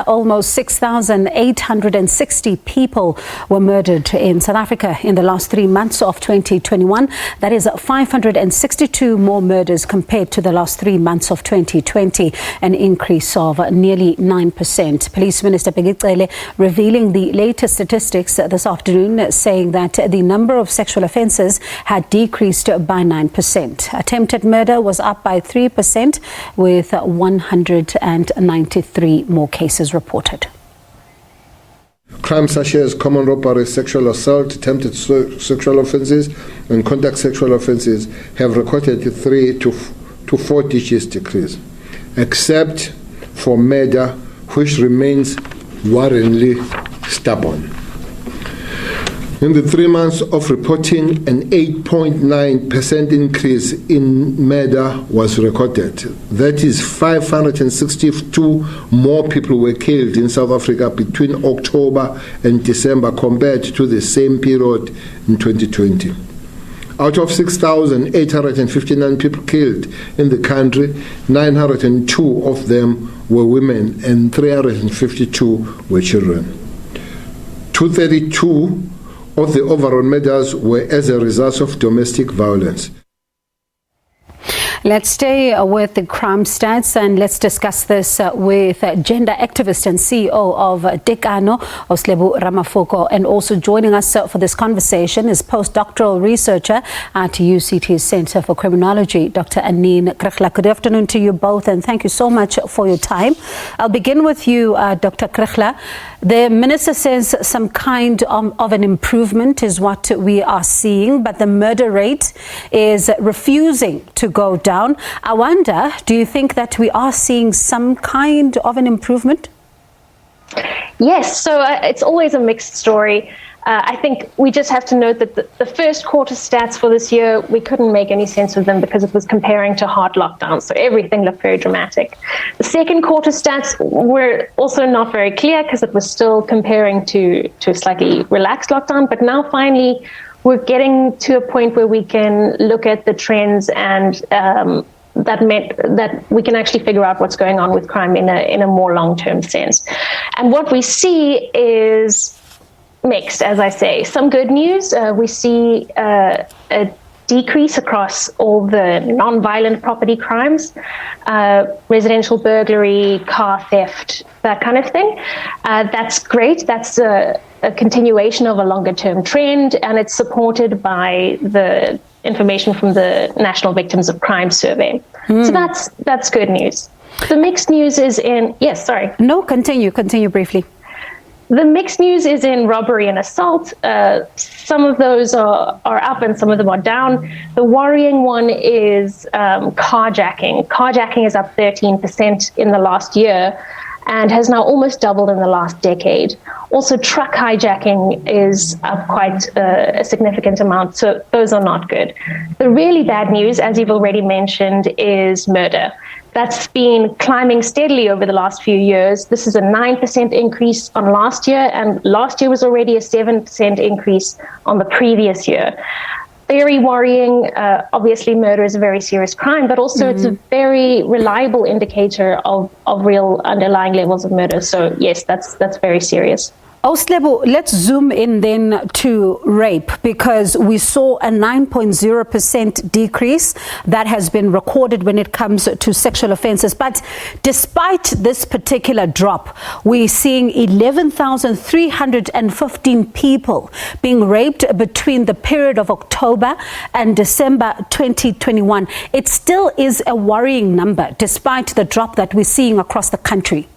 almost 6,860 people were murdered in South Africa in the last 3 months of 2021. That is 562 more murders compared to the last 3 months of 2020, an increase of nearly 9%. Police Minister Bheki Cele revealing the latest statistics this afternoon, saying that the number of sexual offences had decreased by 9%. Attempted murder was up by 3%, with 193 more cases reported. Crimes such as common robbery, sexual assault, attempted sexual offences and contact sexual offences have recorded a 3 to 4 digits decrease, except for murder, which remains worryingly stubborn. In the 3 months of reporting, an 8.9% increase in murder was recorded. That is 562 more people were killed in South Africa between October and December compared to the same period in 2020. Out of 6,859 people killed in the country, 902 of them were women and 352 were children. 232 of the overall murders were as a result of domestic violence. Let's stay with the crime stats and let's discuss this with gender activist and CEO of Tekano, Lebo Ramafoko, and also joining us for this conversation is postdoctoral researcher at UCT's Center for Criminology, Dr. Anine Kriegler. Good afternoon to you both and thank you so much for your time. I'll begin with you, Dr. Kriegler. The minister says some kind of an improvement is what we are seeing, but the murder rate is refusing to go down. I wonder, do you think that we are seeing some kind of an improvement? Yes, so it's always a mixed story. I think we just have to note that the first quarter stats for this year, we couldn't make any sense of them because it was comparing to hard lockdowns, so everything looked very dramatic. The second quarter stats were also not very clear because it was still comparing to a slightly relaxed lockdown, but now finally we're getting to a point where we can look at the trends and that meant that we can actually figure out what's going on with crime in a more long-term sense. And what we see is mixed, as I say. Some good news, we see a decrease across all the non-violent property crimes, residential burglary, car theft, that kind of thing. That's great. That's a continuation of a longer-term trend, and it's supported by the information from the National Victims of Crime Survey. So that's good news. The mixed news is in... Yes, sorry. No, continue briefly. The mixed news is in robbery and assault. Some of those are up and some of them are down. The worrying one is carjacking. Carjacking is up 13% in the last year and has now almost doubled in the last decade. Also, truck hijacking is up quite a significant amount, so those are not good. The really bad news, as you've already mentioned, is murder. That's been climbing steadily over the last few years. This is a 9% increase on last year, and last year was already a 7% increase on the previous year. Very worrying. Obviously, murder is a very serious crime, but also it's a very reliable indicator of real underlying levels of murder. So yes, that's very serious. Lebo, let's zoom in then to rape, because we saw a 9.0% decrease that has been recorded when it comes to sexual offences. But despite this particular drop, we're seeing 11,315 people being raped between the period of October and December 2021. It still is a worrying number, despite the drop that we're seeing across the country.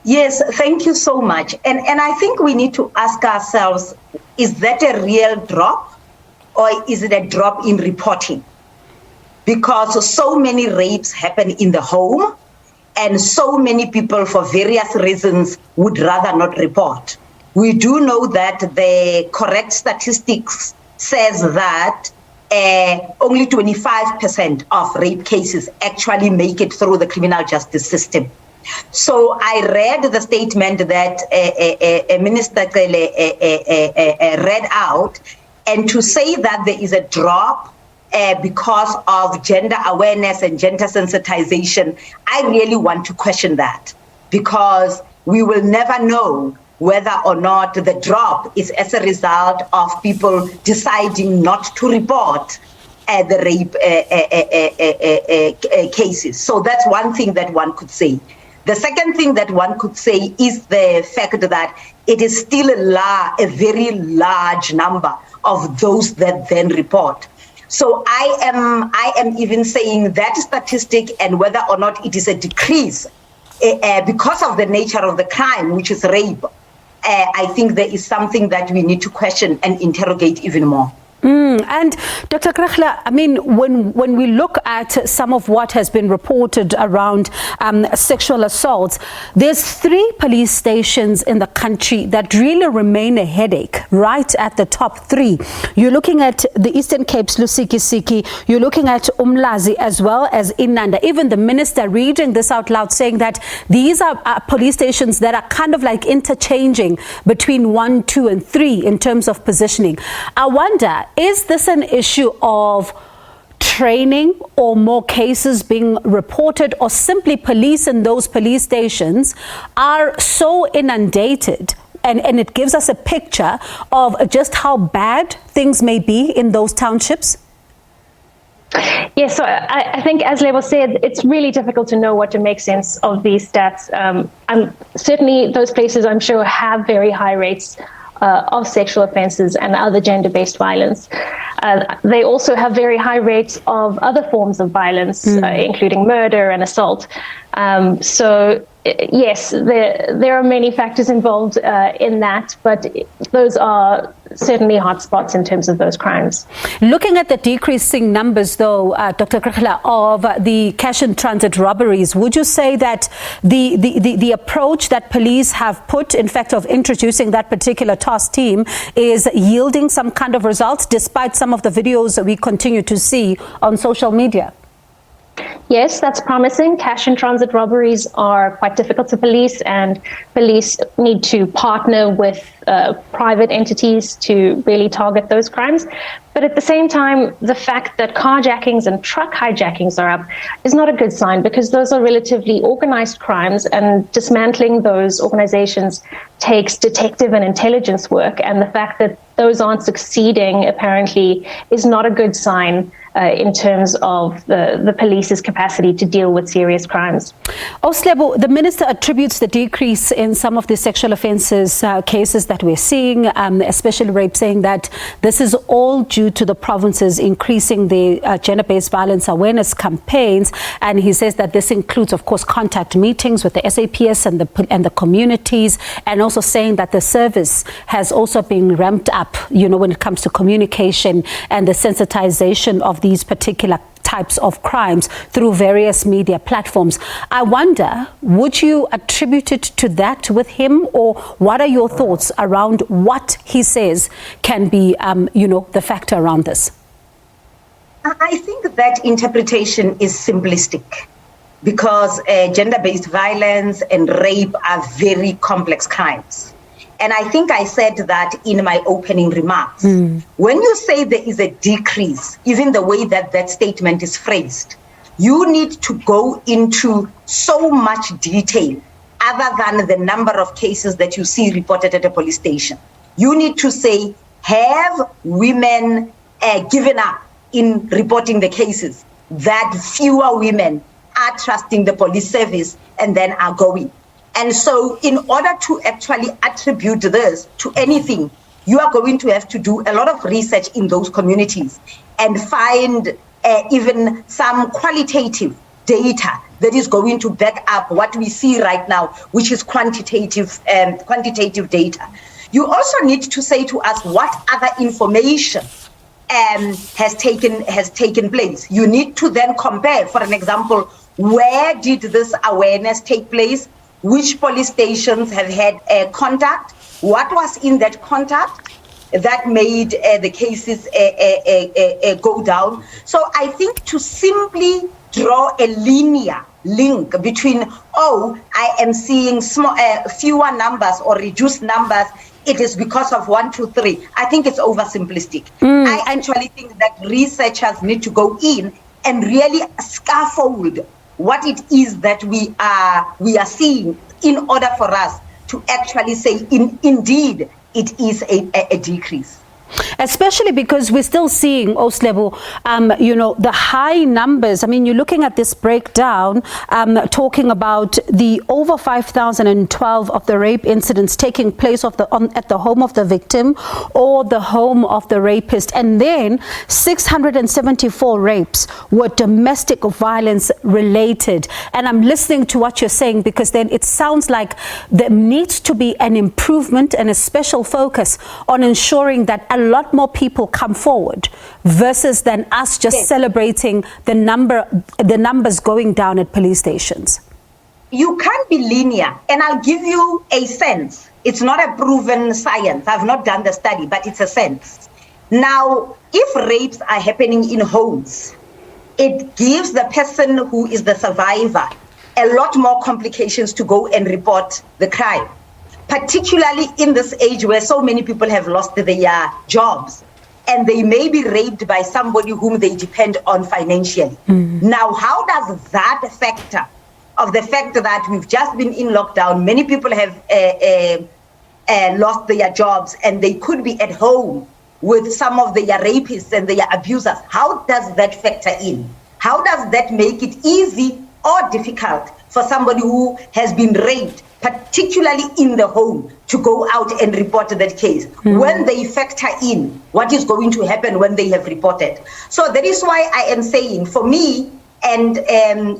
Yes, thank you so much. And I think we need to ask ourselves, is that a real drop or is it a drop in reporting? Because so many rapes happen in the home and so many people for various reasons would rather not report. We do know that the correct statistics says that only 25% of rape cases actually make it through the criminal justice system. So I read the statement that Minister Cele read out, and to say that there is a drop because of gender awareness and gender sensitization, I really want to question that. because we will never know whether or not the drop is as a result of people deciding not to report the rape cases. So that's one thing that one could say. The second thing that one could say is the fact that it is still a very large number of those that then report. So I am even saying that statistic, and whether or not it is a decrease because of the nature of the crime, which is rape, I think there is something that we need to question and interrogate even more. And Dr. Kriegler, I mean, when we look at some of what has been reported around sexual assaults, there's 3 police stations in the country that really remain a headache, right at the top 3. You're looking at the Eastern Cape's Lusikisiki, you're looking at Umlazi as well as Inanda. Even the minister reading this out loud saying that these are police stations that are kind of like interchanging between 1, 2 and 3 in terms of positioning. I wonder, is this an issue of training or more cases being reported, or simply police in those police stations are so inundated and it gives us a picture of just how bad things may be in those townships? Yes, so I think, as Lebo said, it's really difficult to know what to make sense of these stats. Certainly those places, I'm sure, have very high rates of sexual offences and other gender-based violence. They also have very high rates of other forms of violence, including murder and assault. So yes, there are many factors involved in that, but those are certainly hotspots in terms of those crimes. Looking at the decreasing numbers, though, Dr. Kriegler, of the cash and transit robberies, would you say that the approach that police have put, in fact, of introducing that particular task team, is yielding some kind of results, despite some of the videos that we continue to see on social media? Yes, that's promising. Cash and transit robberies are quite difficult to police, and police need to partner with private entities to really target those crimes. But at the same time, the fact that carjackings and truck hijackings are up is not a good sign, because those are relatively organized crimes, and dismantling those organizations takes detective and intelligence work. And the fact that those aren't succeeding, apparently, is not a good sign in terms of the police's capacity to deal with serious crimes. Lebo, the minister attributes the decrease in some of the sexual offences cases that we're seeing, especially rape, saying that this is all due to the provinces increasing the gender-based violence awareness campaigns. And he says that this includes, of course, contact meetings with the SABC and the communities, and also saying that the service has also been ramped up, you know, when it comes to communication and the sensitization of these particular types of crimes through various media platforms. I wonder, would you attribute it to that with him, or what are your thoughts around what he says can be, the factor around this? I think that interpretation is simplistic, because gender-based violence and rape are very complex crimes. And I think I said that in my opening remarks. When you say there is a decrease, even the way that that statement is phrased, you need to go into so much detail other than the number of cases that you see reported at a police station. You need to say, have women given up in reporting the cases, that fewer women are trusting the police service and then are going. And so in order to actually attribute this to anything, you are going to have to do a lot of research in those communities and find even some qualitative data that is going to back up what we see right now, which is quantitative data. You also need to say to us what other information has taken place. You need to then compare, for an example, where did this awareness take place? Which police stations have had contact? What was in that contact that made the cases go down? So I think to simply draw a linear link between, I am seeing fewer numbers or reduced numbers, it is because of 1, 2, 3. I think it's oversimplistic. I actually think that researchers need to go in and really scaffold what it is that we are seeing in order for us to actually say, indeed, it is a decrease. Especially because we're still seeing, Lebo, the high numbers. I mean, you're looking at this breakdown, talking about the over 5,012 of the rape incidents taking place at the home of the victim or the home of the rapist. And then 674 rapes were domestic violence related. And I'm listening to what you're saying, because then it sounds like there needs to be an improvement and a special focus on ensuring that a lot more people come forward versus than us just celebrating the numbers going down at police stations. You can't be linear, and I'll give you a sense. It's not a proven science. I've not done the study, but it's a sense. Now, if rapes are happening in homes, it gives the person who is the survivor a lot more complications to go and report the crime, particularly in this age where so many people have lost their jobs and they may be raped by somebody whom they depend on financially. Now, how does that factor of the fact that we've just been in lockdown, many people have lost their jobs and they could be at home with some of their rapists and their abusers, how does that factor in? How does that make it easy or difficult for somebody who has been raped, particularly in the home, to go out and report that case when they factor in what is going to happen when they have reported? So that is why I am saying, for me, and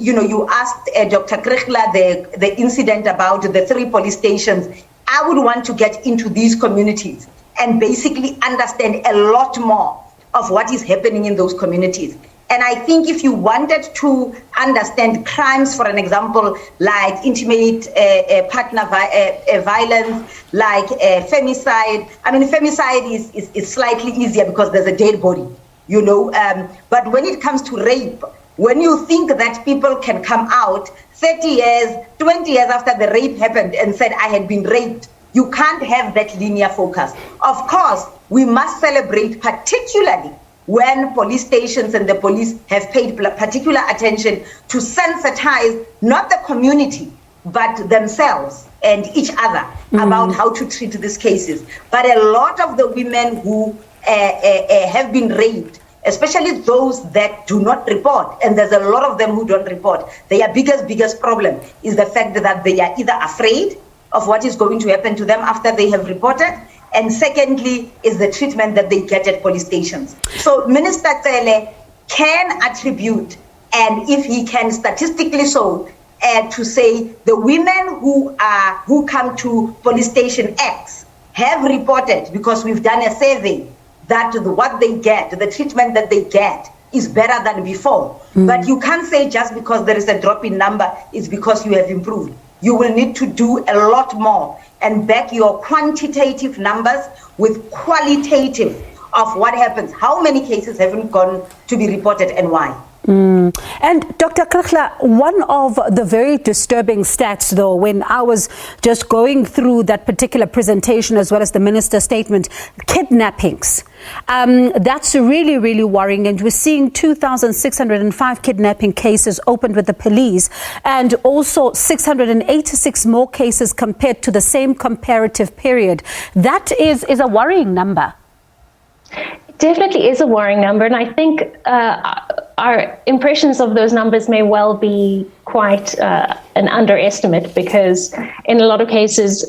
you asked Dr. Kriegler the incident about the 3 police stations. I would want to get into these communities and basically understand a lot more of what is happening in those communities. And I think if you wanted to understand crimes, for an example, like intimate partner violence, like femicide. I mean, femicide is slightly easier because there's a dead body, But when it comes to rape, when you think that people can come out 30 years, 20 years after the rape happened and said, I had been raped, you can't have that linear focus. Of course, we must celebrate, particularly when police stations and the police have paid particular attention to sensitize not the community, but themselves and each other about how to treat these cases. But a lot of the women who have been raped, especially those that do not report, and there's a lot of them who don't report, their biggest problem is the fact that they are either afraid of what is going to happen to them after they have reported, and secondly is the treatment that they get at police stations. So Minister Cele can attribute, and if he can statistically so, to say the women who come to police station X have reported, because we've done a survey, that what they get, the treatment that they get, is better than before. But you can't say just because there is a drop in number, it's because you have improved. You will need to do a lot more and back your quantitative numbers with qualitative of what happens. How many cases haven't gone to be reported and why? And Dr. Kriegler, one of the very disturbing stats, though, when I was just going through that particular presentation as well as the minister's statement, kidnappings. That's really, really worrying. And we're seeing 2,605 kidnapping cases opened with the police, and also 686 more cases compared to the same comparative period. That is a worrying number. Definitely is a worrying number, and I think our impressions of those numbers may well be quite an underestimate, because in a lot of cases,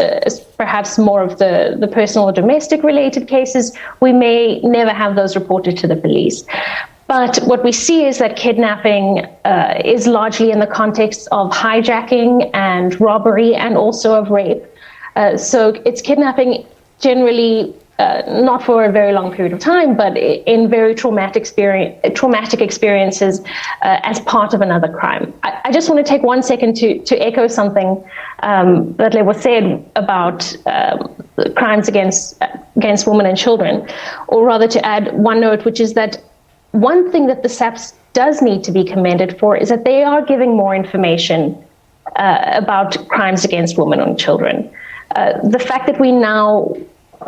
perhaps more of the personal or domestic related cases, we may never have those reported to the police. But what we see is that kidnapping is largely in the context of hijacking and robbery and also of rape. So it's kidnapping generally not for a very long period of time, but in very traumatic experiences as part of another crime. I just want to take 1 second to echo something that Lebo said about crimes against women and children, or rather to add one note, which is that one thing that the SABC does need to be commended for is that they are giving more information about crimes against women and children. The fact that we now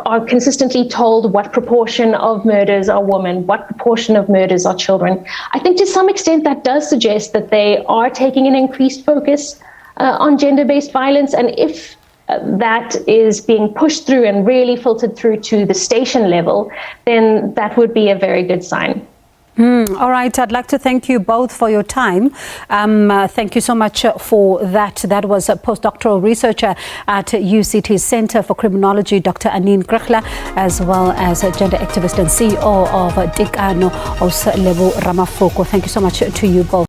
are consistently told what proportion of murders are women, what proportion of murders are children, I think to some extent that does suggest that they are taking an increased focus on gender-based violence, and if that is being pushed through and really filtered through to the station level, then that would be a very good sign. All right, I'd like to thank you both for your time. Thank you so much for that. That was a postdoctoral researcher at UCT's Center for Criminology, Dr. Anine Kriegler, as well as a gender activist and CEO of Tekano, Lebo Ramafoko. Thank you so much to you both.